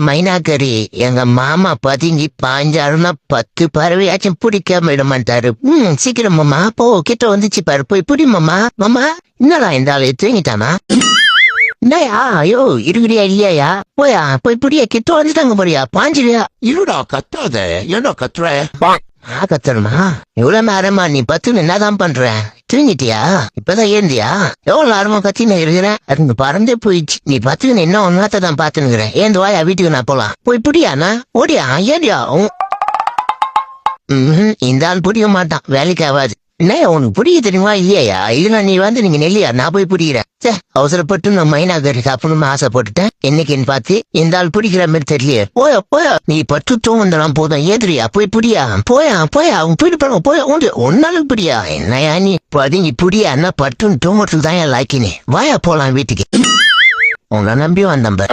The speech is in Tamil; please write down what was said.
மைனாக்கரி எங்க மாமா பதுங்கி பாஞ்சாருன்னா 10 பறவையாச்சும் பிடிக்காம விட மாட்டாரு. சீக்கிரம் மாமா போ, கிட்ட வந்துச்சு பாரு, போய் புடி மாமா. மாமா என்னடா இந்த ஆளு தூங்கிட்டானா? என்னயா ஐயோ இருக்கிறியா இல்லையா? போயா போய் புடியா, கிட்ட வந்துட்டாங்க போறியா, பாஞ்சிரியா? இருடா கத்தாத, ஏன்டா கத்துற? கத்தணுமா? இவ்வளவு நேரமா நீ பத்துன்னு என்னதான் பண்ற? தூங்கிட்டியா? இப்பதான் ஏந்தியா? எவ்வளவு நேரமா கத்தின்னு இருக்கிறேன், அது பறந்தே போயிடுச்சு. நீ பத்துன்னு என்ன ஒன்னாத்தான் தான் பாத்துனுக்கிறேன். ஏந்து வாயா, வீட்டுக்கு நான் போலாம். போய் புடியாண்ணா, ஓடியா ஏடியா? இந்த ஆள் புரிய மாட்டான், வேலைக்கு ஆகாது. என்ன உனக்கு புரிய தெரியுமா இல்லையா? இல்லைன்னா நீ வந்து நீங்க நெல்லியா, நான் போய் புரியுறேன். அவசரப்பட்டு நான் மைனாகரி சாப்பிடணும்னு ஆசைப்பட்டுட்டேன். என்னைக்குன்னு பார்த்து இந்த ஆள் பிடிக்கிற மாதிரி தெரியலையே. போயா போயா, நீ பட்டு தூங்கலாம் போதும், ஏதுரியா போய் புடியா. போயா போயா, அவன் போயிட்டு போன போயா, ஒன்னாலும் புடியா. என்னையா நீ பதுங்கி புடியா, என்ன பட்டுன்னு தூங்குறதுக்கு தான் என் லாக்கினே. வாயா போலாம் வீட்டுக்கு. உங்களை நம்பி வந்தம்ப.